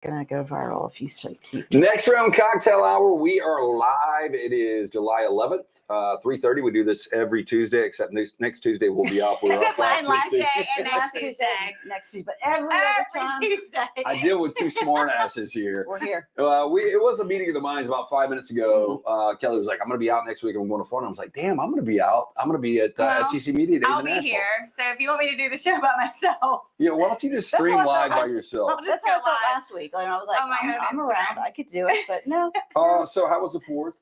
gonna go viral if you keep. Next round cocktail hour. We are live. It is July 11th, 3:30. We do this every Tuesday, except next Tuesday we'll be off. We're Except off last day and Last next Tuesday, Tuesday. next Tuesday, but every other time Tuesday. I deal with two smart asses here. we're here. It was a meeting of the minds about 5 minutes ago. Kelly was like, "I'm going to be out next week. I'm going to Florida." I was like, "Damn, I'm going to be out. I'm going to be at SEC Media Days I'll in be Nashville." here. So if you want me to do the show by myself, Yeah, why don't you just That's stream how I live felt by yourself? That's how I felt last week. Like, I was like, Oh my God, I'm Instagram. around. I could do it, but no. So how was the 4th?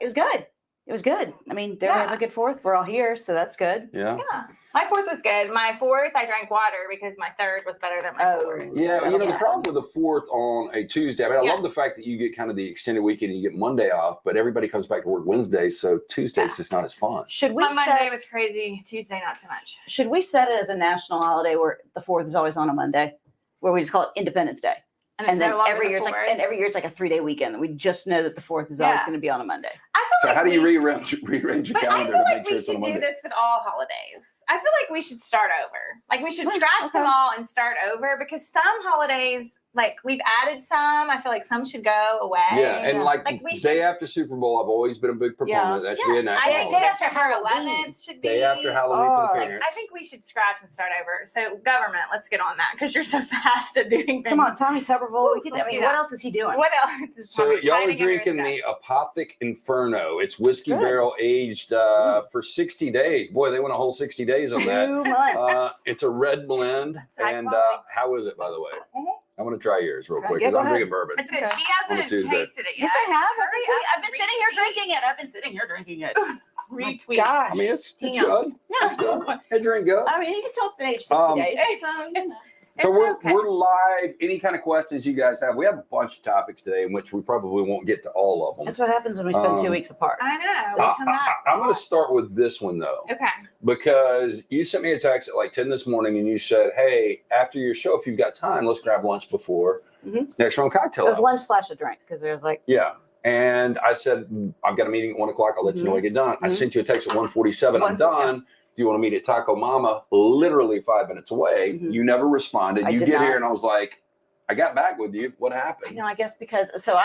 It was good. It was good. I mean, they have a good 4th. We're all here, so that's good. Yeah. yeah. My 4th was good. My 4th, I drank water because my 3rd was better than my 4th. Yeah, the problem with the 4th on a Tuesday, I mean, I love the fact that you get kind of the extended weekend and you get Monday off, but everybody comes back to work Wednesday, so Tuesday's just not as fun. Should we On Monday was crazy. Tuesday, not so much. Should we set it as a national holiday where the 4th is always on a Monday, where we just call it Independence Day? And then no longer every the year it's 4th. every year it's like a 3-day weekend. We just know that the 4th is always going to be on a Monday. I feel So like how do you we- rearrange your But I calendar feel to like make sure we it's on a should do Monday? this with all holidays. I feel like we should start over. Like we should Yeah, scratch them all and start over because some holidays, like we've added some. I feel like some should go away. Yeah, and like we day after Super Bowl, I've always been a big proponent. That should be a I national think day day holiday. after Halloween 11th should be. Day after Halloween for the Like, parents. I think we should scratch and start over. So government, let's get on that because you're so fast at doing things. Come on, Tommy Tuberville. let's do What that. else is he doing? What else? Is So Tommy's y'all are hiding under his drinking desk. the Apothic Inferno. It's whiskey Good. barrel aged for 60 days. Boy, they went a whole 60 days on that. 2 months. It's a red blend. It's high And quality. how is it, by the way? Mhm. I'm going to try yours real Okay, quick yeah, because go I'm ahead. drinking bourbon. It's good. Okay. She On a hasn't Tuesday. tasted it yet. Yes, I have. Hurry up, Sitting here drinking it. I've been sitting here drinking it. Retweet. Gosh. I mean, it's Damn. good. It's good. Hey, drink good. I mean, you can tell it's been aged 60 days. So, you know. So It's we're live. Any kind of questions you guys have? We have a bunch of topics today in which we probably won't get to all of them. That's what happens when we spend 2 weeks apart. I know. We come back. I'm going to start with this one though. Okay. Because you sent me a text at like 10 this morning and you said, "Hey, after your show, if you've got time, let's grab lunch before next round cocktail It was hour." lunch / a drink because there was like, Yeah. And I said, "I've got a meeting at 1 o'clock. I'll let you know when I get done." I sent you a text at 1:47. I'm done. Do you want to meet at Taco Mama? Literally 5 minutes away. You never responded. I You did get not. here and I was like, I got back with you. What I happened? know, I guess because, so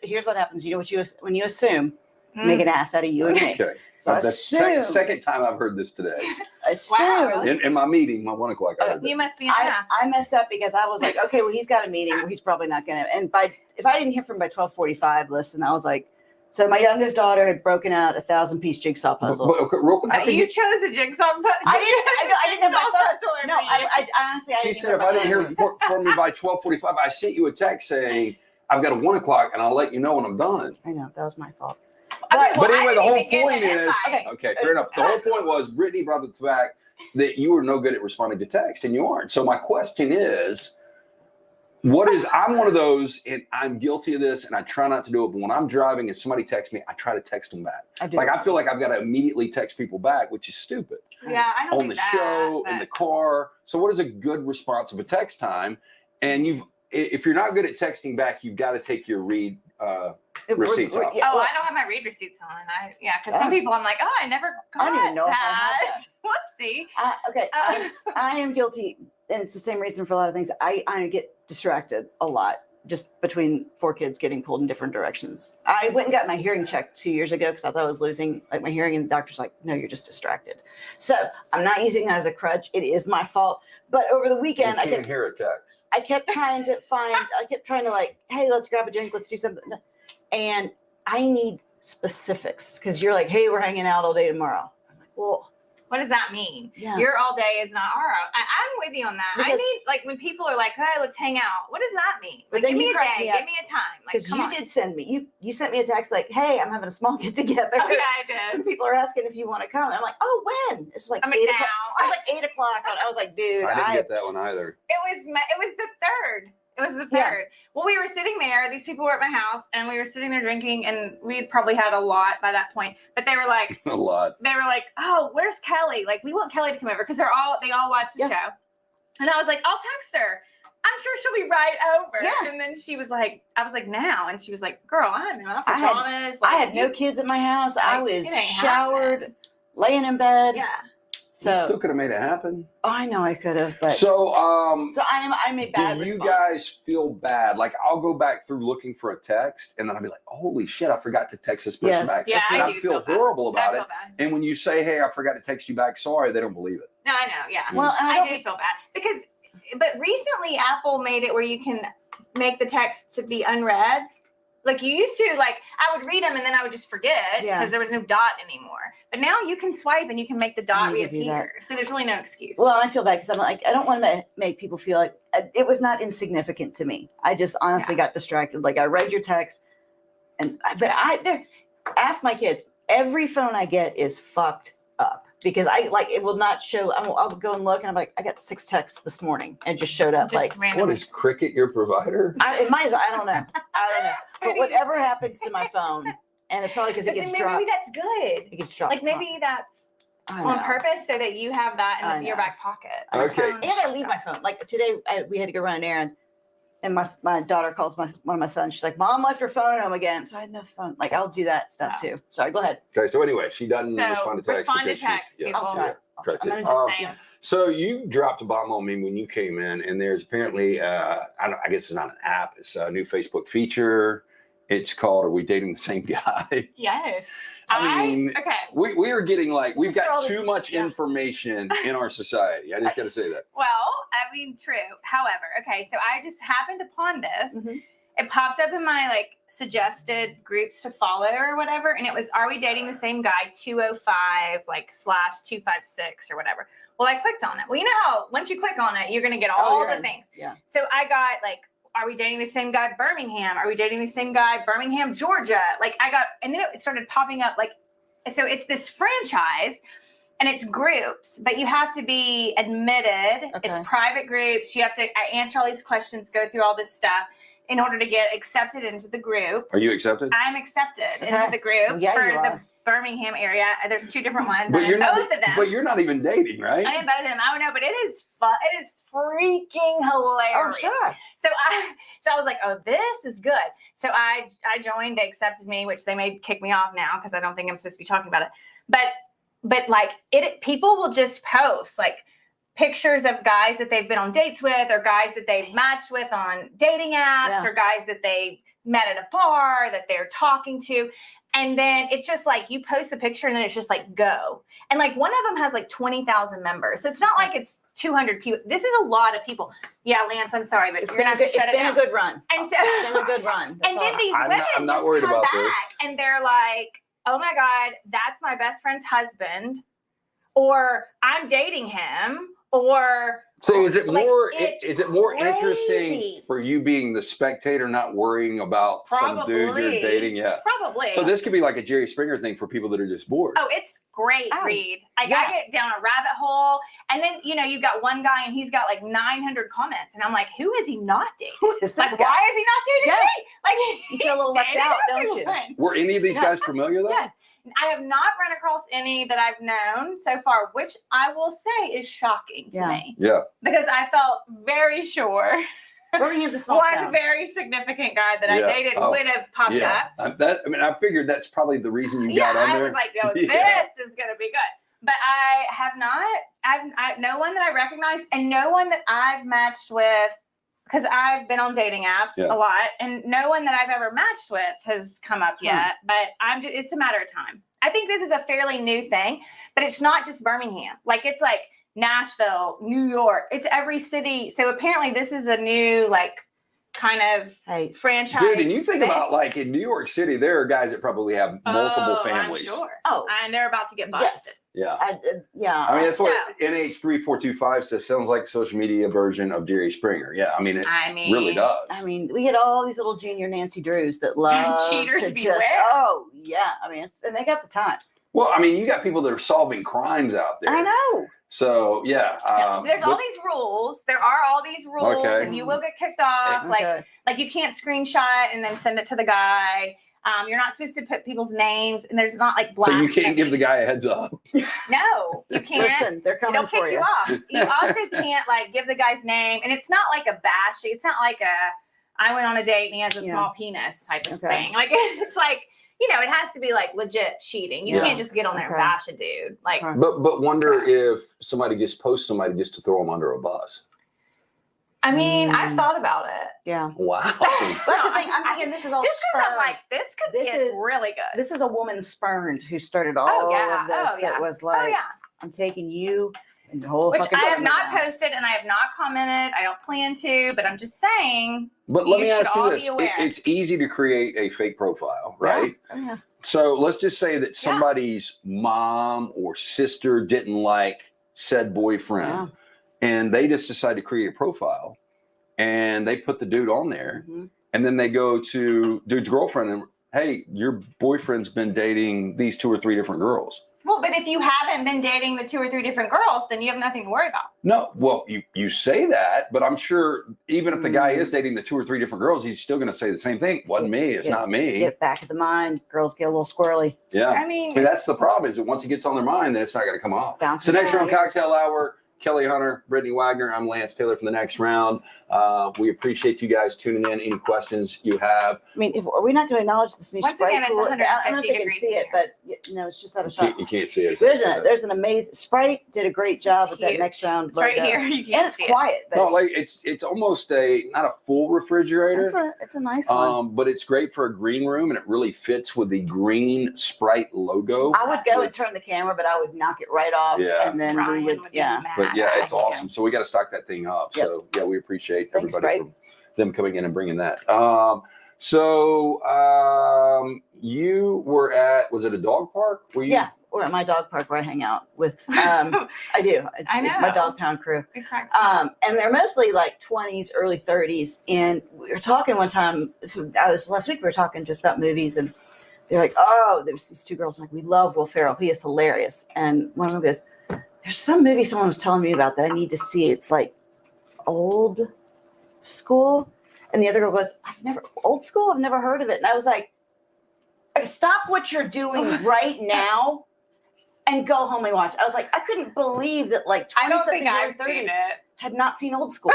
here's what happens. You know what when you assume, make an ass out of you and me. Okay. So That's assume, second time I've heard this today. assume. Wow, really? In my meeting, my 1 o'clock. I heard You this. must be an ass. I messed up because I was like, okay, well, he's got a meeting. He's probably not going to. And if I didn't hear from him by 12:45, listen, I was like, so my youngest daughter had broken out a 1,000-piece jigsaw puzzle. But, okay, real quick, how could You chose a jigsaw puzzle. I didn't have my phone. phone. No, I honestly, I She didn't said have if my I didn't phone. hear from me by 12:45, I sent you a text saying I've got a 1 o'clock and I'll let you know when I'm done. I know, that was my fault. But anyway, the whole I didn't even point get an is invite. okay, fair enough. The whole point was Brittany brought up the fact that you were no good at responding to text and you aren't. So my question is, I'm one of those, and I'm guilty of this, and I try not to do it. But when I'm driving and somebody texts me, I try to text them back. I do. Like I feel like I've got to immediately text people back, which is stupid. Yeah, I don't On do the that, show, in the car. So what is a good response of a text time? And if you're not good at texting back, you've got to take your read receipts off. Yeah, Oh, well, I don't have my read receipts on. Because some people I'm like, oh, I never got I don't even know if I have that. Whoopsie. I am guilty, and it's the same reason for a lot of things. I get distracted a lot just between 4 kids getting pulled in different directions. I went and got my hearing checked 2 years ago because I thought I was losing my hearing, and the doctor's like, no, you're just distracted. So I'm not using it as a crutch. It is my fault. But over the weekend, You can't hear a text. I kept trying to like, hey, let's grab a drink, let's do something. And I need specifics because you're like, hey, we're hanging out all day tomorrow. I'm like, well, What does that mean? yeah. Your all day is not our all. I'm with you on that. I Because- need, like, when people are like, hey, let's hang out. What does that mean? But Like, then give me you a cracked day. me up. Give me a time. Like, Because come you on. did send me, you sent me a text like, hey, I'm having a small get together. Oh, yeah, I did. Some people are asking if you want to come. And I'm like, oh, when? It's like I'm like, 8 o'clock. now. It was like 8 o'clock. And I was like, dude, I didn't get that one either. It was the third. It was the Yeah. third. Well, we were sitting there. These people were at my house, and we were sitting there drinking, and we'd probably had a lot by that point. But they were like, A lot. "Oh, where's Kelly? Like, we want Kelly to come over because they all watch the show." And I was like, "I'll text her. I'm sure she'll be right over." Yeah. And then she was like, "I was like, now," and she was like, "Girl, I'm in my I had- pajamas." I had no kids at my house. I Like, was it ain't showered, happening. laying in bed. Yeah. So still could have made it happen. I know I could have, but So, I made bad. do you response. guys feel bad? Like, I'll go back through looking for a text, and then I'll be like, "Holy shit, I forgot to text this person Yes. back." Yeah, and I I do feel bad. horrible about I it. feel bad. And when you say, "Hey, I forgot to text you back," sorry, they don't believe it. No, I know. Yeah. Well, and I do feel bad because, but recently Apple made it where you can make the text to be unread. Like you used to, like I would read them and then I would just forget because there was no dot anymore. But now you can swipe and you can make the dot need to do that. reappear. So there's really no excuse. Well, I feel bad because I'm like, I don't want to make people feel like it was not insignificant to me. I just honestly got distracted. Like I read your text, ask my kids. Every phone I get is fucked up because it will not show. I'll go and look and I'm like, I got 6 texts this morning and it just showed up. Just Like, randomly. What is Cricket your provider? it might as well, I don't know. But whatever happens to my phone, and it's probably because it But gets then dropped. maybe that's good. It gets dropped. Like maybe that's I on know. purpose so that you have that I in your know. back pocket. Okay. Phone- And I leave my phone. Like today, we had to go run an errand, and my daughter calls one of my sons. She's like, "Mom left her phone at home again." So I had no phone. Like I'll do that stuff too. Sorry, go ahead. Okay, so anyway, she doesn't So, respond to text. respond to because she's- text, yeah, people. I'll try. correct I'm it. just saying. So you dropped a bomb on me when you came in, and there's apparently, I guess it's not an app. It's a new Facebook feature. It's called "Are We Dating the Same Guy?" Yes. I mean, okay. We are getting like we've This is for got all the- too much yeah. information in our society. I just got to say that. Well, I mean, true. However, okay, so I just happened upon this. Mhm. It popped up in my like suggested groups to follow or whatever, and it was "Are we dating the same guy?" 205 like /256 or whatever. Well, I clicked on it. Well, you know how once you click on it, you're gonna get all you're the in. things. Yeah. So I got like, "Are we dating the same guy?" Birmingham. "Are we dating the same guy?" Birmingham, Georgia. Like I got, and then it started popping up like, so it's this franchise. And it's groups, but you have to be admitted. Okay. It's private groups. You have to answer all these questions, go through all this stuff in order to get accepted into the group. Are you accepted? I'm accepted Okay. into the group Well, yeah, for you the are. Birmingham area. There's 2 different ones. But and you're not. both of them. But you're not even dating, right? I am both of them. I don't know, but it is fun. It is freaking hilarious. Oh, sure. So I was like, oh, this is good. So I joined. They accepted me, which they may kick me off now because I don't think I'm supposed to be talking about it. But like people will just post like pictures of guys that they've been on dates with, or guys that they've matched with on dating apps, Yeah. or guys that they met at a bar that they're talking to. And then it's just like you post the picture and then it's just like go. And like one of them has like 20,000 members. So it's not like it's 200 people. This is a lot of people. Yeah, Lance, I'm sorry, but It's you're going to have to shut it down. been a good run. And so It's been a good run. That's and then all. these I'm women not just worried come about back this. and they're like, oh my God, that's my best friend's husband, or I'm dating him, or So is it like, more? it's Is it more interesting crazy. for you being the spectator, not worrying about some dude you're Probably. dating? Yeah. probably. So this could be like a Jerry Springer thing for people that are just bored. Oh, it's great, Oh, Reed. Like yeah. I get down a rabbit hole, and then you've got one guy and he's got like 900 comments, and I'm like, who is he not dating? Who is this Like, guy? why is he not dating Yeah. me? Like You feel a little left out, don't you? Were any of these Yeah. guys familiar though? Yeah. I have not run across any that I've known so far, which I will say is shocking to Yeah. me Yeah. because I felt very sure Birmingham's a small one town. very significant guy that I Yeah. dated Oh. would have popped Yeah. up. I figured that's probably the reason you Yeah, got on I there. was like, oh, Yeah. this is gonna be good. But I have not. I've no one that I recognize, and no one that I've matched with, because I've been on dating apps Yeah. a lot, and no one that I've ever matched with has come up Huh. yet. But it's a matter of time. I think this is a fairly new thing, but it's not just Birmingham. Like it's like Nashville, New York. It's every city. So apparently, this is a new like kind of Hey, franchise. Dude, and you think thing. about like in New York City, there are guys that probably have multiple families. I'm sure. Oh. And they're about to get yes. busted. Yeah. Yeah. I mean, that's what So- NH3425 says. Sounds like social media version of Jerry Springer. Yeah. I mean, it I mean, really does. I mean, we get all these little junior Nancy Drews that love Cheaters to beware. just. Oh yeah. I mean, and they got the time. Well, I mean, you got people that are solving crimes out there. I know. So yeah. There's all but- these rules. There are all these rules, Okay. and you will get kicked off. Okay. Like you can't screenshot and then send it to the guy. You're not supposed to put people's names, and there's not like black. So you can't give the guy a heads up. No, you can't. Listen, they're coming They'll for kick you. you off. You also can't like give the guy's name, and it's not like a bash. It's not like a I went on a date and he has a Yeah. small penis type of Okay. thing. Like it's like it has to be like legit cheating. You Yeah. can't just get on there and Okay. bash a dude. Like, Okay. But wonder if somebody just posts somebody just to throw them under a bus. I mean, I've Mm. thought about it. Yeah. Wow. That's the thing. I'm thinking this is all Just because I'm spurned. like, this could This get is- really good. This is a woman spurned who started all Oh, yeah. of this. Oh, yeah. That was Oh like, yeah. I'm taking you and the whole Which fucking. I have government not down. posted and I have not commented. I don't plan to, but I'm just saying. But let You me should ask you all this. be aware. It's easy to create a fake profile, right? Yeah. Oh, yeah. So let's just say that somebody's mom or sister didn't like said boyfriend Yeah. and they just decide to create a profile and they put the dude on there Mhm. and then they go to dude's girlfriend and, hey, your boyfriend's been dating these 2 or 3 different girls. Well, but if you haven't been dating the 2 or 3 different girls, then you have nothing to worry about. No, well, you say that, but I'm sure even if the guy Mm. is dating the 2 or 3 different girls, he's still going to say the same thing. Wasn't me. It's Yeah. not me. Get back of the mind. Girls get a little squirrely. Yeah. I mean, That's the problem is that once it gets on their mind, then it's not going to come off. Bounce So next round, back. cocktail hour, Kelly Hunter, Brittany Wagner. I'm Lance Taylor from the next round. We appreciate you guys tuning in. Any questions you have? I mean, are we not going to acknowledge this new Once Sprite again, it's cooler? I don't know if 150 they can degrees see it, here. but it's just out of You shot. can't see it. There's an amazing Sprite did a great This job is with that huge. next round It's right logo. here. You And can't it's see quiet, but No, like it's almost not a full refrigerator. it's a nice one. But it's great for a green room, and it really fits with the green Sprite logo. I would go and turn the camera, but I would knock it right off, Yeah. and then Ryan we would, would be yeah. mad. But yeah, it's Yeah. awesome. So we got to stock that thing up. Yep. So yeah, we appreciate Thanks, everybody Sprite. for them coming in and bringing that. You were at, was it a dog park? Were you? Yeah, or at my dog park where I hang out with. I do. It's I know. my dog pound crew. It cracks me up. And they're mostly like 20s, early 30s. And we were talking one time. Last week. We were talking just about movies, and they're like, "Oh, there's these 2 girls. Like, we love Will Ferrell. He is hilarious." And one of them goes, "There's some movie someone was telling me about that I need to see. It's like old school." And the other girl goes, Old school? I've never heard of it." And I was like, "Stop what you're doing right now and go home and watch." I was like, I couldn't believe that like I 20 don't think something I've seen 30s it. had not seen Old School.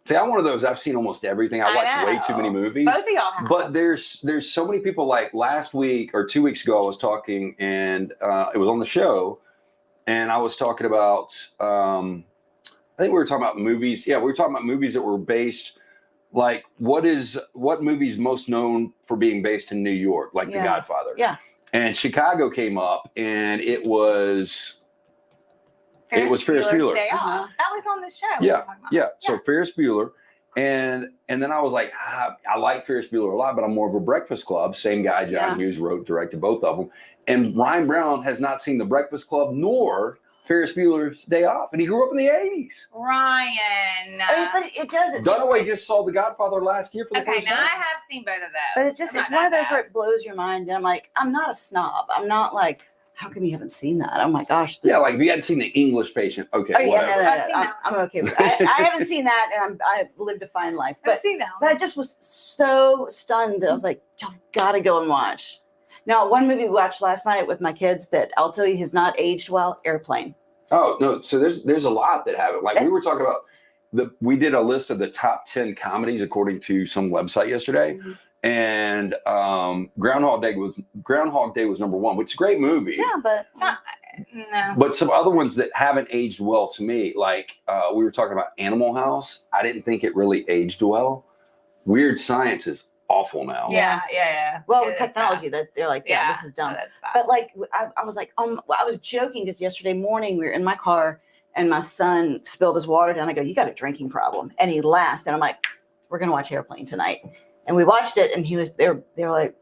See, I'm one of those. I've seen almost everything. I watch way too many know. movies. Both of y'all have. But there's so many people. Like last week or 2 weeks ago, I was talking, and it was on the show, and I was talking about. I think we were talking about movies. Yeah, we were talking about movies that were based. Like, what movie's most known for being based in New York? Like The Yeah. Godfather. Yeah. And Chicago came up, and it was Ferris Bueller's Bueller. Day Off. Uh-huh. That was on the show. we were talking about. Yeah. So Ferris Bueller. And then I was like, I like Ferris Bueller a lot, but I'm more of a Breakfast Club. Same guy, John Hughes, wrote, directed both of them. And Ryan Brown has not seen The Breakfast Club nor Ferris Bueller's Day Off. And he grew up in the 80s. Ryan. I mean, but it does. It's just, Dunaway just saw The Godfather last year for the Okay, first now time. I have seen both of those. but it's just, I'm it's not one of that those bad. where it blows your mind. And I'm like, I'm not a snob. I'm not like, how come you haven't seen that? Oh my gosh. Yeah, like if you hadn't seen The English Patient, okay, Oh, yeah, whatever. no. I've seen that I'm okay with it. I haven't seen that, and I've lived a fine life. I've But seen that But one. I just was so stunned that I was like, y'all got to go and watch. Now, one movie we watched last night with my kids that I'll tell you has not aged well, Airplane. Oh no! So there's a lot that haven't. Like we were talking about we did a list of the top 10 comedies according to some website yesterday, and Groundhog Day was number 1, which is a great movie. Yeah, but It's not, no. But some other ones that haven't aged well to me, like we were talking about Animal House. I didn't think it really aged well. Weird Science is awful now. Yeah. well, It with is technology, that they're like, yeah, this is dumb. That's bad. But like, I was like, I was joking because yesterday morning we were in my car and my son spilled his water down. I go, you got a drinking problem, and he laughed, and I'm like, we're gonna watch Airplane tonight, and we watched it, and they were like,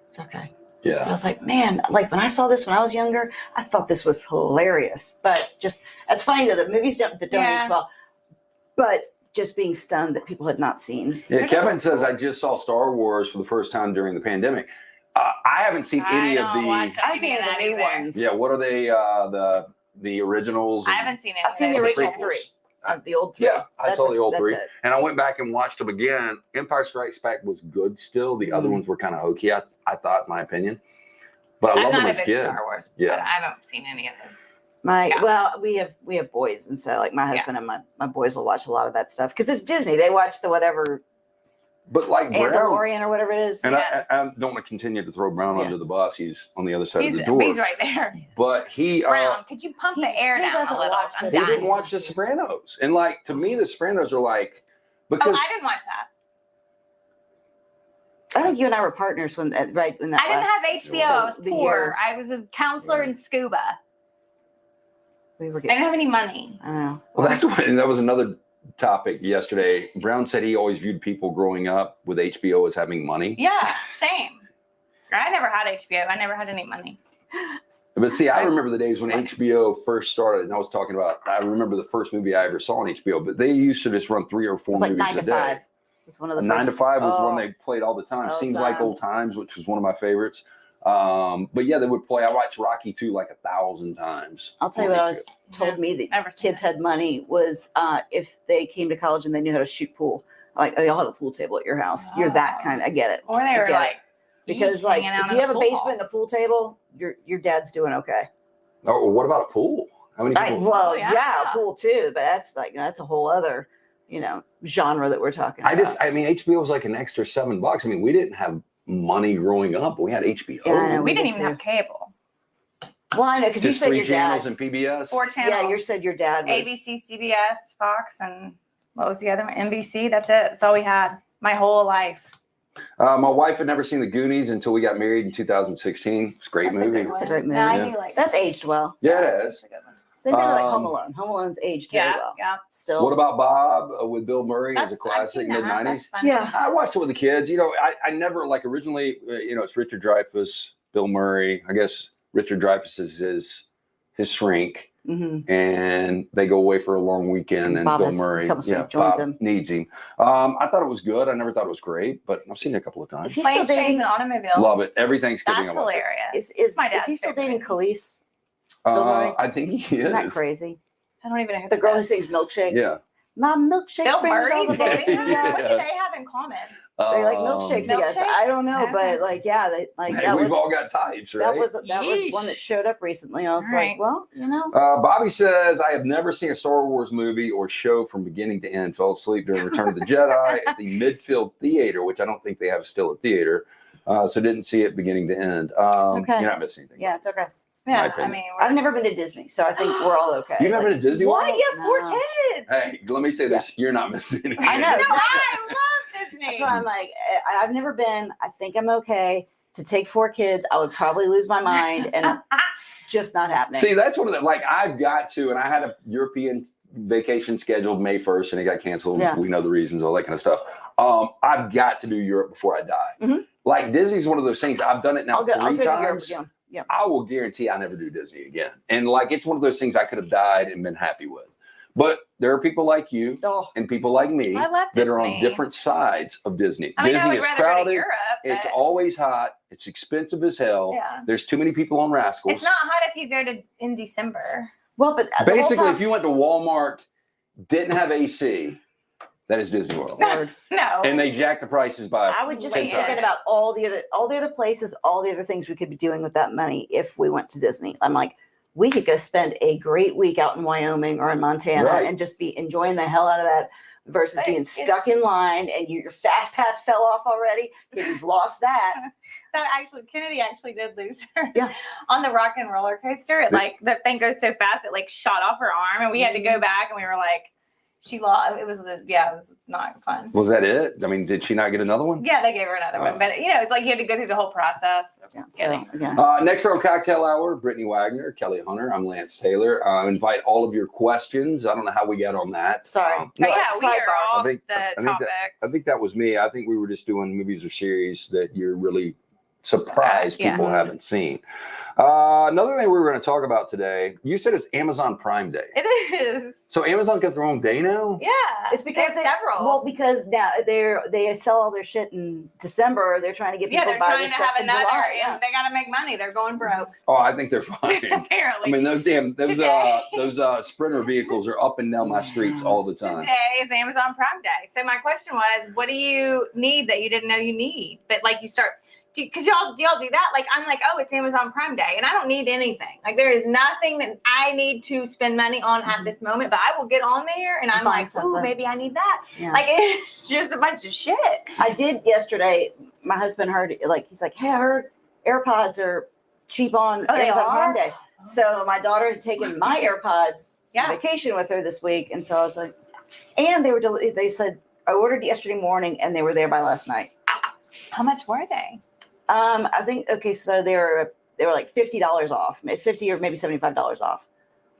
it's okay. And I Yeah. was like, man, like when I saw this when I was younger, I thought this was hilarious. But just, it's funny though, the movies that don't Yeah. age well, but just being stunned that people had not seen. Yeah. Kevin says I just saw Star Wars for the first time during the pandemic. I haven't seen any of the. I've seen the new ones. Yeah. What are they? The originals. I haven't seen it. I've seen the The original prequels. 3, the old 3. Yeah, I saw the old 3, it. and I went back and watched them again. Empire Strikes Back was good still. The other ones were kind of hokey, I thought, in my opinion. But I I'm loved them not as a a big kid. Star Wars. Yeah. But I haven't seen any of those. My Yeah. we have boys, and so like my husband and my boys will watch a lot of that stuff because it's Disney. They watch the whatever But like And Brown, DeLorean or whatever it is. and Yeah. I don't want to continue to throw Brown Yeah. under the bus. He's on the other side He's of the door. right there. But he Brown, could you pump the air he down doesn't a little? watch I'm the- he dying. didn't watch The Sopranos, and like to me, The Sopranos are like because Oh, I didn't watch that. I think you and I were partners when that I didn't last- have HBO. I was the poor. year. I was a counselor in scuba. we were I getting. didn't have any money. I don't know. well, that was another topic yesterday. Brown said he always viewed people growing up with HBO as having money. Yeah, same. I never had HBO. I never had any money. But see, I remember the days when HBO first started, and I was talking about. I remember the first movie I ever saw on HBO, but they used to just run 3 or 4 It was like movies 9 a to day. 5. It was one of the 9 to first- 5 was one Oh. they played all the time. Oh, Seems Like son. Old Times, which was one of my favorites. But yeah, they would play. I watched Rocky 2 like 1,000 times. I'll tell you on what I HBO. was told me that Never seen kids it. had money was if they came to college and they knew how to shoot pool. Like, oh, y'all have a pool table at your house. You're that Oh. kind. I get it. Or they I were get it. like, Because "Yeesh, like hanging out if in you the have a pool basement hall." and a pool table, your dad's doing okay. Oh, what about a pool? How many Right. people? Well, Oh, yeah. yeah. A pool too, but that's a whole other, genre that we're talking about. I mean, HBO was like an extra $7. I mean, we didn't have money growing up, but we had HBO. Yeah, I know. we we didn't did even have cable. Well, I know because you Just said 3 your channels dad. and PBS. 4 channels. Yeah, you said your dad was ABC, CBS, Fox, and what was the other one? NBC. That's it. That's all we had my whole life. My wife had never seen The Goonies until we got married in 2016. It's a great That's movie. A good That's a one. great movie. No, I Yeah. do like That's aged well. Yeah, it is. That's a good one. Same thing with like Home Um, Alone. Home Alone's aged very Yeah, well. yeah. Still. What about Bob with Bill Murray as a I've classic seen mid that. 90s? That's fun. Yeah. I watched it with the kids. I never like originally. It's Richard Dreyfuss, Bill Murray. I guess Richard Dreyfuss is his shrink, Mhm. and they go away for a long weekend. And Bob Bill has Murray, comes and joins Bob him. needs him. I thought it was good. I never thought it was great, but I've seen it a couple of Is times. he Planes, still Trains, dating? and Automobiles. Love it. Every Thanksgiving That's I watch it. hilarious. Is my is dad's he still favorite. dating Khalees? Bill Murray? I think he Isn't that is. crazy? I don't even know who The that girl who is. sings Milkshake. Yeah. My milkshake Bill brings all the Murray's dating her? yeah. What do they have in common? They like milkshakes, I guess. Milkshakes? I don't know, Okay. but like, yeah, they like Hey, that we've was all got types, right? that was one that Yeesh. showed up recently. I was All right. like, well, Bobby says, I have never seen a Star Wars movie or show from beginning to end. Fell asleep during Return of the Jedi at the Midfield Theater, which I don't think they have still a theater. So didn't see it beginning to end. okay. You're not missing anything. yeah, it's okay. My Yeah, I opinion. mean, I've never been to Disney, so I think we're all okay. You've never been to Disney what? World? You have 4 No. kids. Hey, let me say this. You're not missing anything. I know. No, exactly. I love Disney. That's why I'm like, I've never been. I think I'm okay to take 4 kids. I would probably lose my mind, and just not happening. See, that's one of the, like, I've got to, and I had a European vacation scheduled May 1st, and it got canceled. Yeah. We know the reasons, all that kind of stuff. I've got to do Europe before I die. Mhm. Like, Disney's one of those things. I've done it now I'll go 3 to Europe times. again. Yeah. I will guarantee I never do Disney again. And like, it's one of those things I could have died and been happy with. But there are people like you Oh, and people like me I love that are on Disney. different sides of Disney. I mean, I Disney would is rather go to crowded. Europe. It's but- always hot. It's expensive as hell. Yeah. There's too many people on Rascals. It's not hot if you go to in December. well, but the whole Basically, time- if you went to Walmart, didn't have AC, that is Disney World. Lord, No. And they jack the prices by I would just 10 be thinking times. about all the other places, all the other things we could be doing with that money if we went to Disney. I'm like, we could go spend a great week out in Wyoming or in Montana Right. and just be enjoying the hell out of that versus But being it's- stuck in line and your fast pass fell off already. You've lost that. That actually, Kennedy actually did lose her. Yeah. On the rock and roller coaster, it like the thing goes so fast it like shot off her arm, and we had to go back, and we were like, she lost. It was not fun. Was that it? I mean, did she not get another one? Yeah, they gave her another one, but it's like you had to go through the whole process. Yeah, Kidding. so, yeah. Next row cocktail hour, Brittany Wagner, Kelly Hunter. I'm Lance Taylor. Invite all of your questions. I don't know how we got on that. Sorry. No, But yeah, we are Sidebar. off I the think topics. I think that was me. I think we were just doing movies or series that you're really surprised Yeah. people haven't seen. Another thing we were going to talk about today, you said it's Amazon Prime Day. It is. So Amazon's got their own day now? Yeah. It's because they have several. Well, because now they sell all their shit in December. They're trying to get people yeah, to they're buy trying their to stuff have in another, July. Yeah. and they got to make money. They're going broke. Oh, I think they're fine. Apparently. I mean, those Today. Sprinter vehicles are up and down my streets all the time. Today is Amazon Prime Day. So my question was, what do you need that you didn't know you need? But like because y'all do that. Like, I'm like, oh, it's Amazon Prime Day, and I don't need anything. Like, there is nothing that I need to spend money on at this moment, but I will get on there, and I'm like, ooh, maybe I need that. Yeah. Like, it's just a bunch of shit. I did yesterday. My husband heard, like, he's like, hey, I heard AirPods are cheap on Amazon Prime Day. So my daughter had taken my AirPods on vacation with her this week, and so I was like, and they said I ordered yesterday morning, and they were there by last night. How much were they? I think so they were like $50 off, $50 or maybe $75 off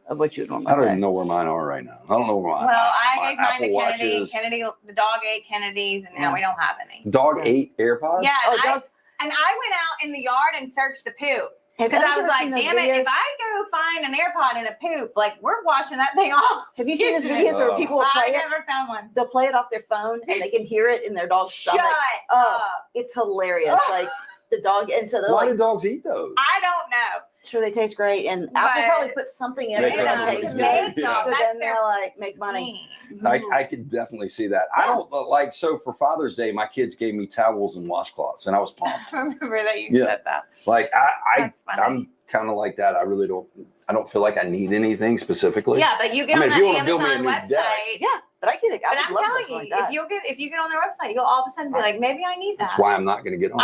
of what you would normally. I don't pay. even know where mine are right now. I don't know where mine. Well, I gave mine Apple to Kennedy. Watches. Kennedy, the dog ate Kennedy's, and now we don't have any. Dog ate AirPods. Yeah, dogs. And I went out in the yard and searched the poop. Have Because you I was ever like, seen those damn it, videos? if I go find an AirPod in a poop, like, we're washing that thing off. Have you seen those videos where people will I play it? never found one. They'll play it off their phone and they can hear it in their dog's Shut stomach. up. It's hilarious. Like the dog, and so they're Why like, do dogs eat those? I don't know. sure they taste great, and But Apple probably put something in They it put that something tastes in it, good. yeah. So That's then their they're like, make money. I could definitely see that. I don't like, so for Father's Day, my kids gave me towels and washcloths, and I was pumped. I remember that you Yeah. said that. Like That's funny. I'm kind of like that. I don't feel like I need anything specifically. Yeah, but you get I mean, on if you the wanna build me a Amazon new deck. website. Yeah, but I get it. But I I'm would love telling something you, like that. if you get on their website, you'll all of a sudden be like, maybe I need that. That's why I'm not going to get on.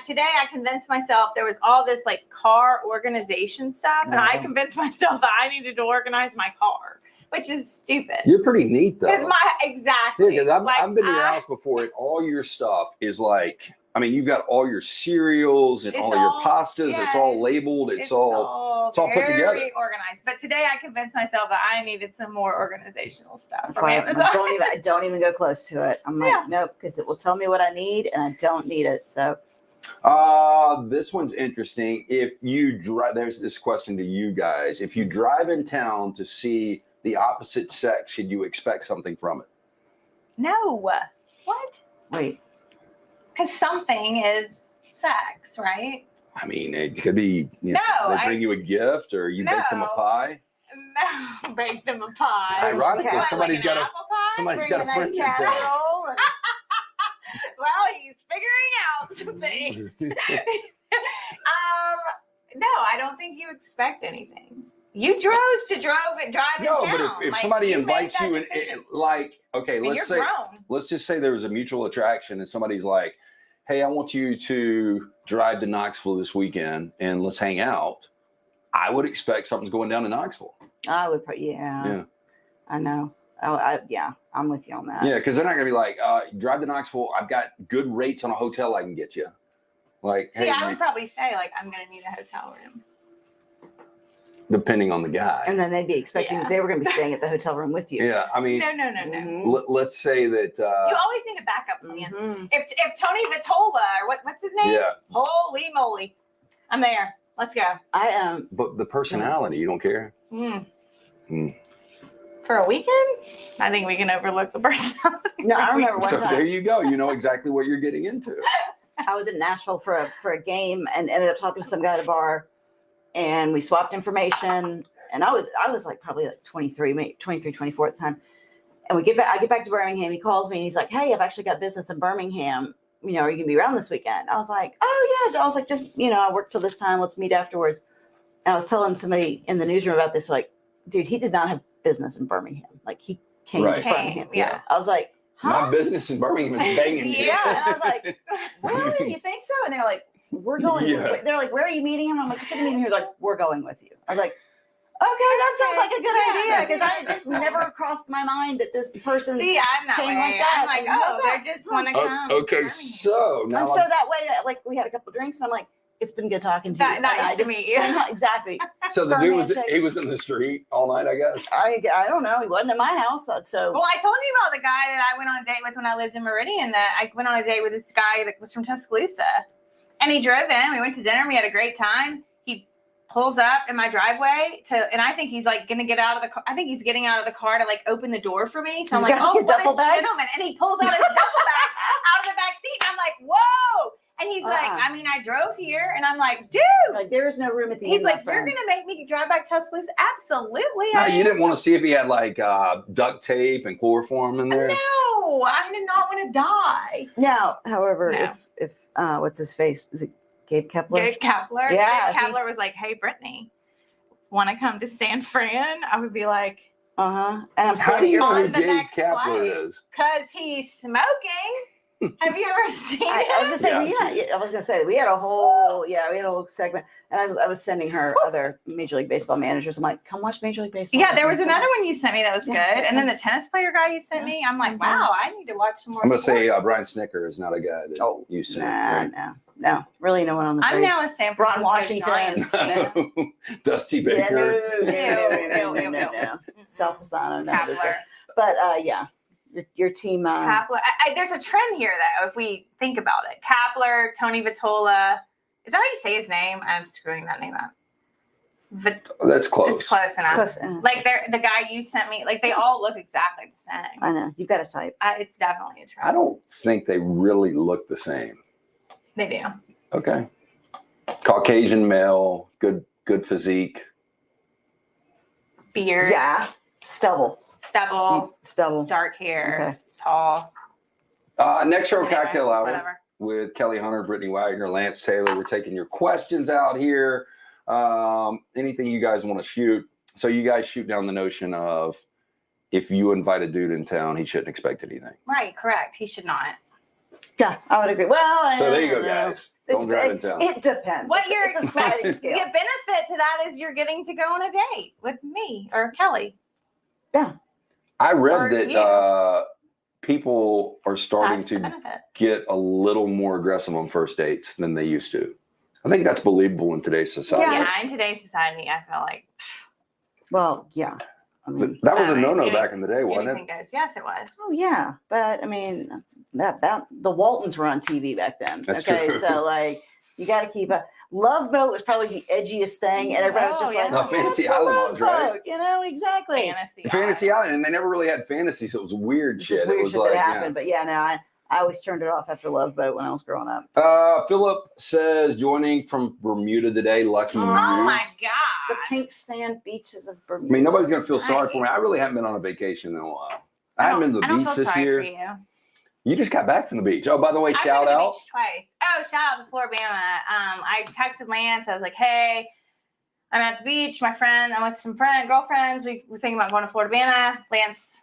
Today I convinced myself there was all this like car organization stuff, and I convinced myself that I needed to organize my car, which is stupid. You're pretty neat though. Because exactly. Yeah, because I've been to your house before, and all your stuff is like, I mean, you've got all your cereals and all your pastas. It's all labeled. It's all put together. Very organized. But today I convinced myself that I needed some more organizational stuff That's from why Amazon. I don't even go close to it. I'm like, nope, because it will tell me what I need, and I don't need it. So this one's interesting. If you drive, there's this question to you guys. If you drive in town to see the opposite sex, should you expect something from it? No. What? wait, Because something is sex, right? I mean, it could be, you know, No, they bring you a gift or you bake them a No. pie. No, bake them a pie. Ironically, What, somebody's got a apple pie? somebody's bring got a a nice friend in town. casserole and- Well, he's figuring out some things. No, I don't think you expect anything. You drive in No, town. but if Like, somebody you made invites that you and decision. like, okay, And let's you're say grown. let's just say there was a mutual attraction and somebody's like, hey, I want you to drive to Knoxville this weekend and let's hang out. I would expect something's going down in Knoxville. I would put, yeah. I know. I'm with you on that. Yeah, because they're not going to be like, drive to Knoxville. I've got good rates on a hotel I can get you. Like, See, hey, I would probably say, like, I'm going to need a hotel room. depending on the guy. And then they'd be expecting that they were going to be staying at the hotel room with you. Yeah, I mean, No. Mhm. let's say that. You always need a backup plan. Mhm. If Tony Vitola, or what's his name? Yeah, Holy moly. I'm there. Let's go. but the personality, you don't care. For a weekend? I think we can overlook the personality. No, I remember one So time there you go. You know exactly what you're getting into. I was in Nashville for a game and ended up talking to some guy at a bar, and we swapped information. And I was like probably like 23, maybe 23, 24 at the time. And I get back to Birmingham. He calls me and he's like, "Hey, I've actually got business in Birmingham. You know, are you gonna be around this weekend?" I was like, "Oh yeah." I was like, "Just, you know, I work till this time. Let's meet afterwards." And I was telling somebody in the newsroom about this, like, dude, he did not have business in Birmingham. Like, he came Right. to Birmingham. Yeah. I was like, "Huh?" My business in Birmingham is banging. Yeah, and I was like, "Really? You think so?" And they're like, "We're going." Yeah. They're like, "Where are you meeting him?" I'm like, "Sitting meeting here." They're like, "We're going with you." I was like, "Okay, that sounds like a good idea," because I just never crossed my mind that this person. See, I'm that Came way. like that, I'm like, and how oh, about they just want to come. Okay, so now And so that way, like, we had a couple drinks, and I'm like, "It's been good talking to you." Nice And I to just- meet you. Exactly. so the firm dude was handshake. he was in the street all night, I guess. I don't know. He wasn't at my house, so Well, I told you about the guy that I went on a date with when I lived in Meridian. That I went on a date with this guy that was from Tuscaloosa, and he drove in. We went to dinner. We had a great time. He pulls up in my driveway and I think he's like gonna get out of the car. I think he's getting out of the car to like open the door for me. So I'm He's like, got oh, a what duffel a bag? gentleman! And he pulls out his duffel bag out of the back seat. And I'm like, whoa! And he's like, I mean, I drove here, and I'm like, dude. like, there's no room at the He's end. like, my you're friend. gonna make me drive back to Tuscaloosa? Absolutely. No, I you am. didn't want to see if he had like duct tape and chloroform in there. No, no, I did not want to die. Now, however, No. if what's his face? Is it Gabe Kepler? Gabe Kepler. Yeah, Gabe Kepler was like, hey, Brittany, want to come to San Fran? I would be like, And I'm How still do you know on who the Gabe next Kapler flight. is? because he's smoking. Have you ever seen I him? was gonna say, Yeah, I've seen it. I was gonna say we had a whole segment, and I was sending her other Major League Baseball managers. I'm like, come watch Major League Baseball. Yeah, there was Come another on. one you sent me that was Yeah, good. it's And then the tennis player guy you sent me, I'm like, Sometimes. wow, I need to watch some more I'm going to say sports. Brian Snicker is not a guy that you sent. No, really, no one on the. I'm base. now a San Ron Francisco Washington. Giants fan. Right? Dusty Yeah, Baker. no. Sal Pisano, none of those guys. Kapler. But your team. Kapler. There's a trend here, though, if we think about it. Kapler, Tony Vitola. Is that how you say his name? I'm screwing that name up. That's close. It's close enough. Close, Like the guy you sent me, like they all look exactly the same. I know you've got a type. It's definitely a trend. I don't think they really look the same. They do. Okay. Caucasian male, good physique. Beard, Yeah, stubble, stubble, dark hair, Okay. tall. Next show, Anyway, cocktail hour whatever. with Kelly Hunter, Brittany Wagner, Lance Taylor. We're taking your questions out here. Anything you guys want to shoot. So you guys shoot down the notion of if you invite a dude in town, he shouldn't expect anything. Right, correct. He should not. Yeah, I would agree. Well, So there you I go, don't know. guys. Don't drive in town. It depends. What It's a sliding the scale. benefit to that is you're getting to go on a date with me or Kelly. I Or read that you. people are starting That's the to benefit. get a little more aggressive on first dates than they used to. I think that's believable in today's society. Yeah, in today's society, I feel like Well, yeah. I But mean, that was a Right. no-no Anything- back in the day, wasn't anything it? goes. Yes, it was. oh yeah, but I mean, that the Waltons were on TV back then. That's okay, true. so like you got to keep up. Love Boat was probably the edgiest thing, and everybody was Oh, just yeah. like, No, "Oh, Fantasy it's the Island Love was, right? Boat," You know exactly. Fantasy Island, and they never really had fantasy, so it was weird It's shit. just weird It was shit like, that happened, but yeah, no, I always turned it off after Love Boat when I was growing up. Philip says joining from Bermuda today. Lucky Oh you. my The god. pink sand beaches of I Bermuda. mean, nobody's gonna feel sorry for me. I Nice. really haven't been on a vacation in a while. I haven't been to the I don't beach feel this sorry year. for you. You just got back from the beach. Oh, by the way, I've shout been to the out. beach twice. Oh, shout out to Floribama. I texted Lance. I was like, hey, I'm at the beach. I'm with some girlfriends. We were thinking about going to Floribama. Lance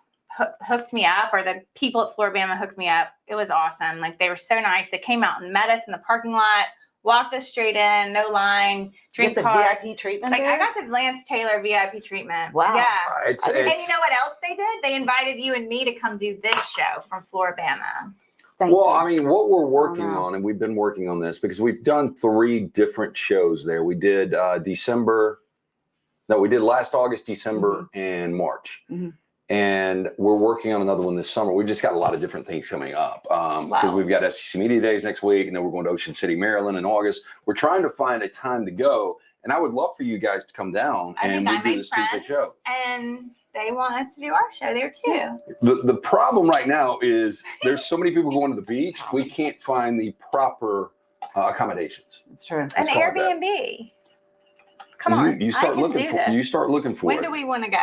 hooked me up, or the people at Floribama hooked me up. It was awesome. Like, they were so nice. They came out and met us in the parking lot, walked us straight in, no line, You drink get the card. VIP treatment Like, there? I got the Lance Taylor VIP treatment. Wow. Yeah. It's, And And it's, you know what else they did? They invited you and me to come do this show from Floribama. Thank well, you. I mean, what we're working no. on, and we've been working on this because we've done 3 different shows there. We did we did last August, December, and March. Mhm. And we're working on another one this summer. We've just got a lot of different things coming up because Wow. we've got SEC Media Days next week, and then we're going to Ocean City, Maryland in August. We're trying to find a time to go, and I would love for you guys to come down I and think we I do made this Tuesday friends, show. and they want us to do our show there too. The problem right now is there's so many people going to the beach, we can't find the proper accommodations. It's true. An Let's call it that. Airbnb. Come And on, you start I can looking do for this. you start looking for When it. do we want to go?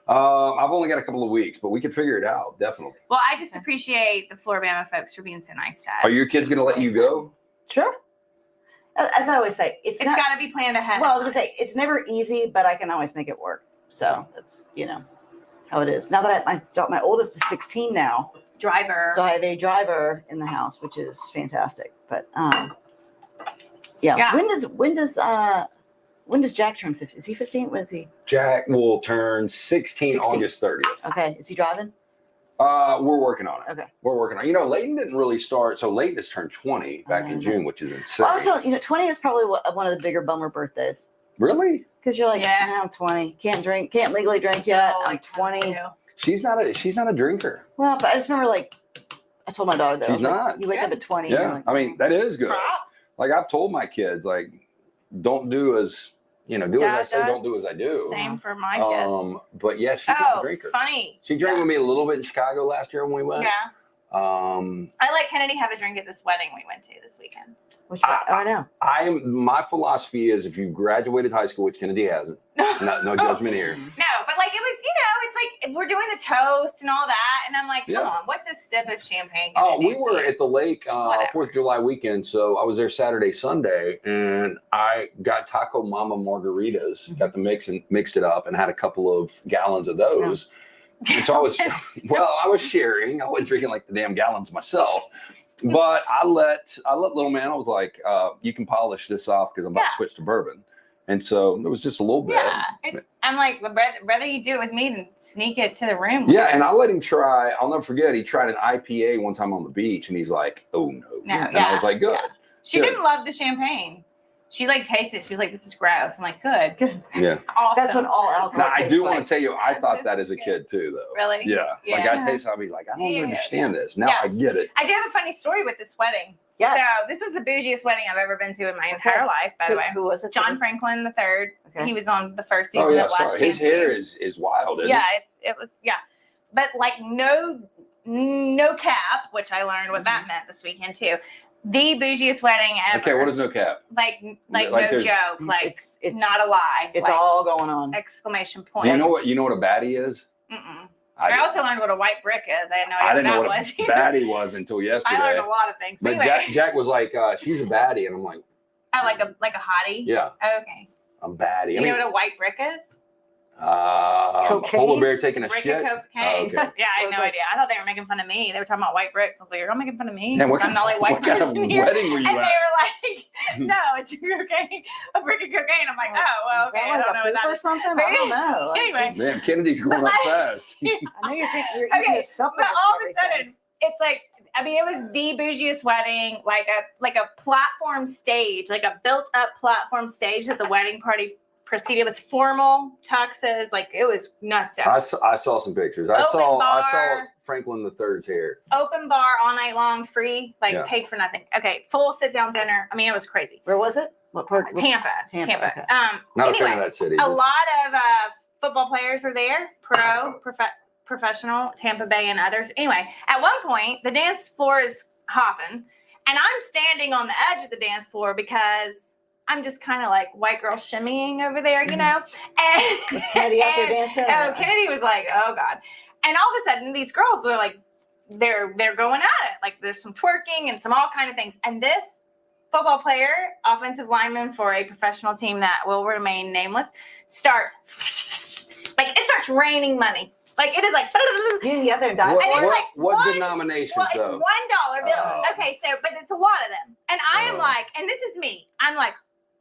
I've only got a couple of weeks, but we can figure it out definitely. Well, I just appreciate the Floribama folks for being so nice to us. Are your kids going to let you go? Sure. As I always say, it's It's not. got to be planned ahead. Well, I was gonna say it's never easy, but I can always make it work. So that's how it is. Now that my oldest is 16 now, driver. so I have a driver in the house, which is fantastic. But yeah. Yeah. When does Jack turn 15? Is he 15? When is he? Jack will turn 16 16. August 30th. Okay. Is he driving? We're working on it. Okay. We're working on it. Leighton didn't really start. So Leighton has turned 20 back in June, which is insane. Also, 20 is probably one of the bigger bummer birthdays Really? because you're like, Yeah. I'm 20, can't drink, can't legally drink yet. So, I'm like, 20. She's not a drinker. Well, but I just remember I told my daughter that I She's was like, not. you wake up at 20. and you're Yeah. like, I mean, that is good. Props. Like I've told my kids, like, don't do as do as I Dad say, does. don't do as I do. Same for my kid. But yeah, she's not a Oh, drinker. funny. She drank Yeah. with me a little bit in Chicago last year when we went. Yeah. I let Kennedy have a drink at this wedding we went to this weekend. I know. My philosophy is if you've graduated high school, which Kennedy hasn't, no judgment here. No, but like it was, it's like we're doing the toast and all that, and I'm like, come Yeah. on, what's a sip of champagne? Oh, gonna we do were to you? at the lake Whatever. 4th of July weekend, so I was there Saturday, Sunday, and I got Taco Mama margaritas, got them mixed it up, and had a couple of gallons of those. And so I was sharing. I wasn't drinking like the damn gallons myself. But I let little man, I was like, you can polish this off because I'm about to switch to bourbon. And so it was just a little bit. Yeah. I'm like, rather you do it with me than sneak it to the room. Yeah, and I let him try. I'll never forget. He tried an IPA one time on the beach, and he's like, "Oh no!" And I was like, "Good." Yeah. She didn't love the champagne. She like tasted it. She was like, "This is gross." I'm like, "Good." Yeah. Awesome. That's when all alcohol. Now I tastes do like. want to tell you, I thought that as a kid too, though. Really? Yeah. Like I taste, I'll be like, I don't understand this. Now I get it. I do have a funny story with this wedding. Yes. So this was the bougiest wedding I've ever been to in my entire life, by the way. Who was it? John Franklin III. Okay. He was on the first season Oh yeah, of Last sorry. Chance His hair U. is wild, isn't Yeah, it was but like no cap, which I learned what that meant this weekend too. The bougiest wedding ever. Okay, what is no cap? Like Like no there's- joke. Like It's not a lie. It's like, all going on. exclamation point. Do you know what a baddie is? Mm-mm. I I also learned what a white brick is. I had no I idea didn't know what what that a was. baddie was until yesterday. I learned a lot of things. But anyway, Jack was like, she's a baddie, and I'm like, I like a hottie. yeah, Oh, okay. I'm baddie. Do you know what a white brick is? Cocaine? Polar bear taking a Brick shit. of cocaine. Oh, okay. Yeah, I had no like- idea. I thought they were making fun of me. They were talking about white bricks. I was like, you're all making fun of me? Man, what I'm kind, the only white what kind of person here. wedding were you And they at? were like, no, it's cocaine, a brick of cocaine. I'm like, oh, well, Is okay. that I don't like know a what poop that or is. something? I don't know. Like, Anyway. Man, Kennedy's growing up fast. I know you think you're eating Okay, your but supplements. all and of a sudden, it's like, I mean, it was the bougiest wedding, like a platform stage, like a built-up platform stage that the wedding party proceeded. It was formal tuxes, like it was nuts. I saw some pictures. I saw bar. Franklin III's hair. Open bar all night long, free, like Yeah. paid for nothing. Okay, full sit-down dinner. I mean, it was crazy. Where was it? What part? Tampa. Tampa, okay. Not a Anyway, fan of that city. a lot of football players were there, professional, Tampa Bay and others. Anyway, at one point, the dance floor is hopping, and I'm standing on the edge of the dance floor because I'm just kind of like white girl shimmying over there, you know? And Was Kennedy out there dancing? oh, Kennedy was like, oh God. And all of a sudden, these girls, they're like, they're going at it. Like there's some twerking and some all kind of things. And this football player, offensive lineman for a professional team that will remain nameless, starts raining money. Like it is like You didn't get there and die. What, and it's what, like what one- denominations well, it's though? $1 bills. Oh. Okay, so but it's a lot of them. And I am Oh. like, and this is me. I'm like,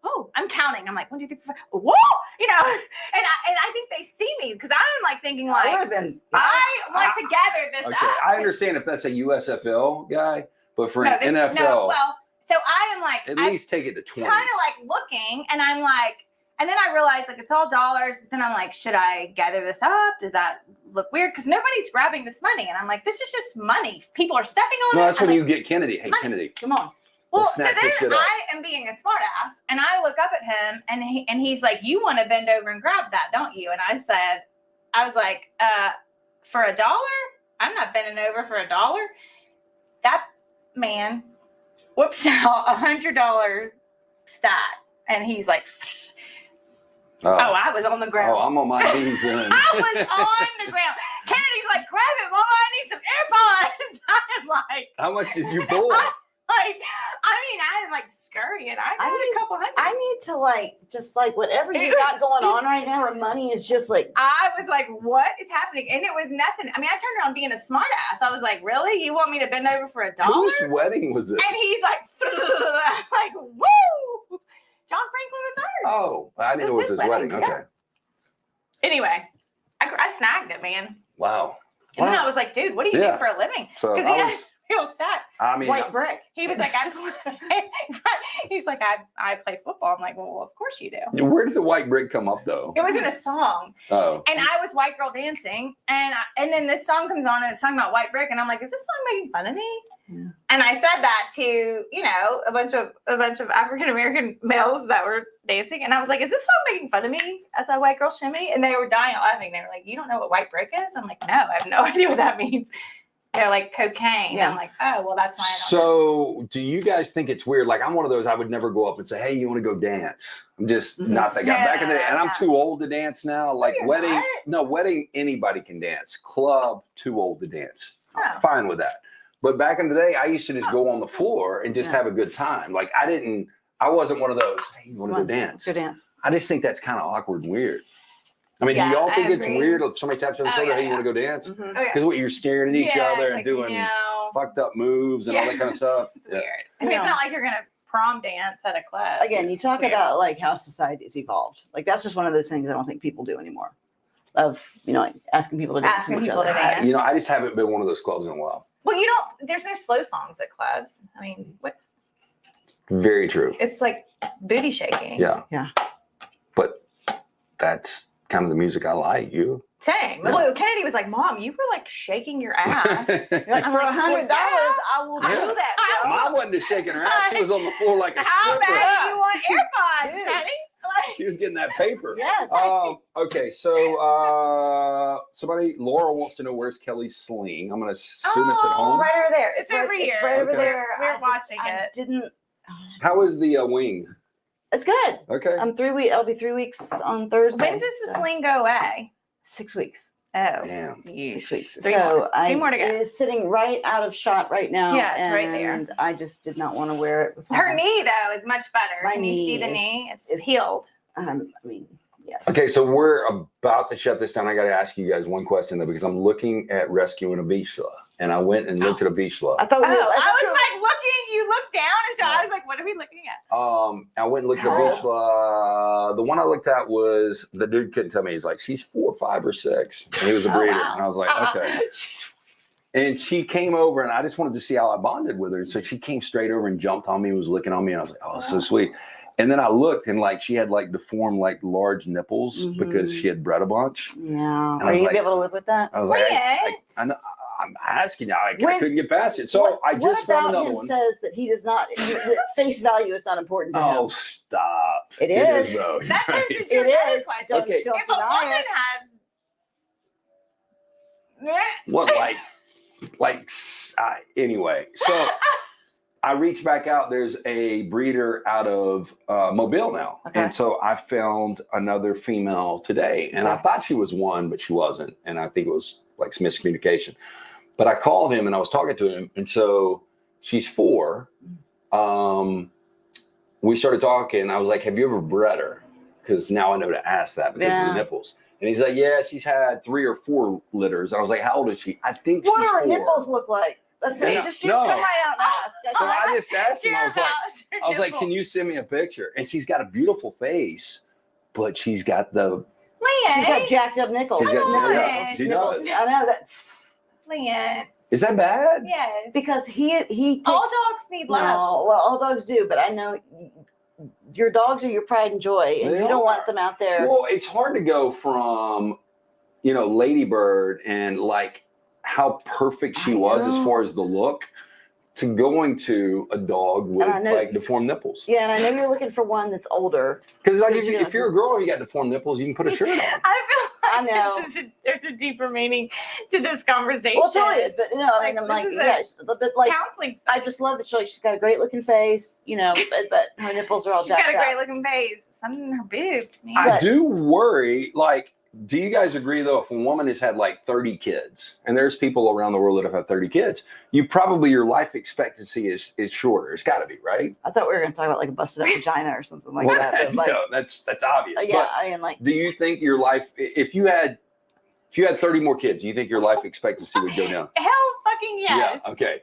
oh, I'm counting. I'm like, 1, 2, 3, 4, 5. Whoa, you know. And I think they see me because I'm like thinking I would like have been. I want to gather this Okay, up. I understand if that's a USFL guy, but for No, an this- NFL, no, well, so I am like, at I least take it to 20s. kind of like looking, and I'm like, and then I realized like it's all dollars. Then I'm like, should I gather this up? Does that look weird? Because nobody's grabbing this money, and I'm like, this is just money. People are stepping on No, it. that's I'm when like, you get Kennedy. Hey, money. Kennedy. Come on. well, Let's so snatch this then shit up. I am being a smart ass, and I look up at him, and he's like, you want to bend over and grab that, don't you? And I was like, for $1? I'm not bending over for $1. That man whips out $100 stat, and he's like, oh, I was on the ground. I'm on my knees then. I was on the ground. Kennedy's like, grab it, Mama. I need some AirPods. I'm like, How much did you pull? I'm like scurrying. I got a couple hundred. I need to just whatever you got going on right now, or money is just like. I was like, what is happening? And it was nothing. I mean, I turned around being a smart ass. I was like, really? You want me to bend over for $1? Whose wedding was this? And he's like, I'm like, woo! John Franklin III. Oh, I didn't know it was his wedding. yeah. Okay. Anyway, I snagged it, man. Wow. And then I was like, dude, what do you do for a living? So Because I he had was, real stat. I mean, White brick. He was like, he's like, I play football. I'm like, well, of course you do. where did the white brick come up though? It was in a song. Oh. And I was white girl dancing, and then this song comes on, and it's talking about white brick, and I'm like, is this song making fun of me? Yeah. And I said that to a bunch of African American males that were dancing, and I was like, is this song making fun of me as a white girl shimmy? And they were dying laughing. They were like, you don't know what white brick is? I'm like, no, I have no idea what that means. They're like cocaine. Yeah. I'm like, oh, well, that's why I don't. So, do you guys think it's weird? Like, I'm one of those, I would never go up and say, hey, you want to go dance? I'm just not that guy. No, Back in the day, and I'm no. too old to dance now. Like, you're wedding, not. wedding, anybody can dance. Club, too old to dance. Oh. Fine with that. But back in the day, I used to just go on the floor and just have a good time. Like, I wasn't one of those, hey, you want to go dance? Go dance. I just think that's kind of awkward and weird. I mean, Yeah, do y'all think I it's agree. weird if somebody taps you on the Oh, shoulder, yeah, hey, you want to go dance? Mhm. Okay. Because what, you're staring at each Yeah, other it's and like, doing no. fucked up moves and all that kind of stuff. It's Yeah. weird. I mean, Yeah. it's not like you're gonna prom dance at a club. Again, you talk It's weird. about like how society's evolved. Like that's just one of those things I don't think people do anymore. Of like asking people to dance Asking with each people other. to dance. I just haven't been one of those clubs in a while. Well, you don't. There's no slow songs at clubs. I mean, what? Very true. It's like booty shaking. Yeah. Yeah. But that's kind of the music I like. You? Same. Yeah. Well, Kennedy was like, "Mom, you were like shaking your ass." You're like, I'm for like, $100, well, I will Yeah. do that. Joe. Mom wasn't just shaking her ass. She was on the floor like a How stripper. bad do you want AirPods, Dude. Jenny? Like, She was getting that paper. Yes. Okay, so Laura wants to know where's Kelly's sling. I'm gonna assume it's at Oh, It's home. right over there. It's over It's here. right over Okay. there. We're I watching I it. didn't. How is the wing? It's good. Okay. I'm 3 weeks. I'll be 3 weeks on Thursday. when does the so sling go away? 6 weeks. Oh, Damn. 6 weeks. Three so more. Three more to go. It is sitting right out of shot right now. Yeah, it's right there. And I just did not want to wear it. With Her my- knee though is much better. My Can you see the knee is- knee? It's is- healed. I mean, yes. Okay, so we're about to shut this down. I got to ask you guys one question though, because I'm looking at rescuing a Vizsla, and I went and looked at a Vizsla. I thought we Oh, were. I thought was you were- like looking. You looked down, and so I was like, "What are we looking at?" I went and looked at a How old? Vizsla. The one I looked at was the dude couldn't tell me. He's like, she's 4, 5, or 6, and he was a Oh, breeder, wow. and I was like, okay. And she came over, and I just wanted to see how I bonded with her. So she came straight over and jumped on me, was looking on me, and I was like, oh, so sweet. And then I looked, and like she had like deformed like large nipples because Mhm. she had bred a bunch. Yeah. I Are was you gonna like- be able to live with that? I was like, Lance. I know, I'm asking you, I When- couldn't get past it. So I what just found about another him one. says that he does not. That face value is not important to Oh, him. stop! It is. though. That You're turns right. into It another is. question. Don't, Okay. don't If a deny woman it. has, What anyway, so I reached back out. There's a breeder out of Mobile now, Okay. and so I found another female today, and I Okay. thought she was one, but she wasn't, and I think it was like some miscommunication. But I called him and I was talking to him, and so she's 4. We started talking. I was like, "Have you ever bred her?" Because now I know to ask that because of Yeah. the nipples. And he's like, "Yeah, she's had 3 or 4 litters." I was like, "How old is she?" I think What she's do her 4. nipples look like? That's it. Yeah. Just No. come right out and ask. So I just asked him. I was like, nipple. "Can you send me a picture?" And she's got a beautiful face, but she's got the She's got Leanne, jacked up nipples. She's got- Come yeah, on. she Nipples. does. I know that Leanne. Is that bad? Yes. because he takes. All dogs need love. No, well, all dogs do, but I know your dogs are your pride and joy, and They you don't are. want them out there. Well, it's hard to go from, Ladybird and like how perfect she I was as know. far as the look, to going to a dog with I know- like deformed nipples. Yeah, and I know you're looking for one that's older. Because like So if you're a girl and you got deformed nipples, you can put a shirt on. I feel I like know. there's a deeper meaning to this conversation. Well, totally is, but no, I mean, I'm Like, like, this is yeah, but like, counseling. I just love that she's got a great looking face, but her nipples are all She's got a jacked great up. looking face. Some in her boobs. Man. I But- do worry, like, do you guys agree though, if a woman has had like 30 kids, and there's people around the world that have had 30 kids, your life expectancy is shorter. It's got to be, right? I thought we were going to talk about like a busted up vagina or something like that. But like, no, that's obvious. yeah, I mean, like, But do you think your life, if you had 30 more kids, do you think your life expectancy would go down? Hell fucking yes. Yeah. Okay.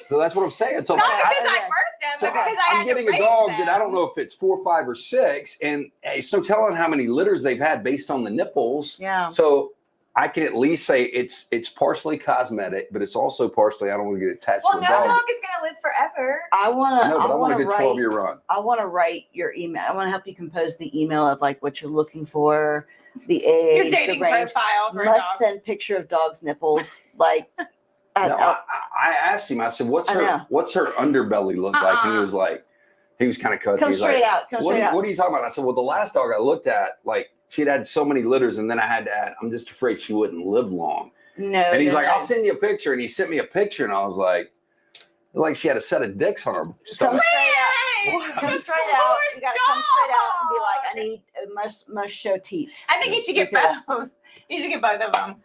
So that's what I'm saying. So Not like, because I okay. birthed them, so but because I I'm had getting to a raise dog them. that I don't know if it's 4, 5, or 6, and it's no telling how many litters they've had based on the nipples. yeah. So I can at least say it's partially cosmetic, but it's also partially I don't want to get attached Well, to no a dog. dog is gonna live forever. I want I know, to. but I want a to good write. 12-year run. I want to write your email. I want to help you compose the email of like what you're looking for, the age, Your the dating range. profile for a Must dog. send picture of dog's nipples. Like, No, I asked him. I said, "What's I know. her underbelly look like?" And he was like, he was kind of cut. come He's straight like, out. Come what straight out. are you talking about? I said, "Well, the last dog I looked at, like she'd had so many litters, and then I had to add. I'm just afraid she wouldn't live long." No. And he's no, like, no. I'll send you a picture. And he sent me a picture, and I was like she had a set of dicks on her Come stomach. straight out. Hey, Come you straight out. You gotta come straight out and be dog. like, I need must show teats. I think you should get Because both. You should get both of them.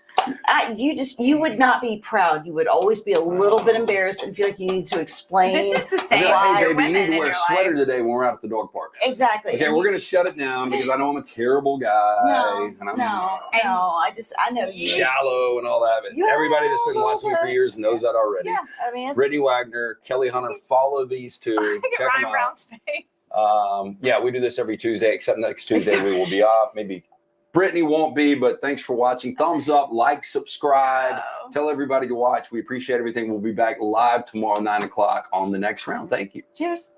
you would not be proud. You would always be a little bit embarrassed and feel like you need to explain. This is the I'd same. be like, Why hey, for baby, you need women to in wear a your sweater life. today when we're out at the dog park. Exactly. Okay, And we're going to shut it down because I know I'm a terrible guy. no, and I'm no. I know you. shallow and all that. But Yeah, everybody that's been watching me for years knows that already. Yeah, I mean, Brittany Wagner, Kelly Hunter, follow these two. Look at Check Ryan them out. Brown's face. Yeah, we do this every Tuesday, except next Tuesday we will be off. Maybe Brittany won't be, but thanks for watching. Thumbs up, like, subscribe. Oh. Tell everybody to watch. We appreciate everything. We'll be back live tomorrow, 9 o'clock on the next round. Thank you. cheers.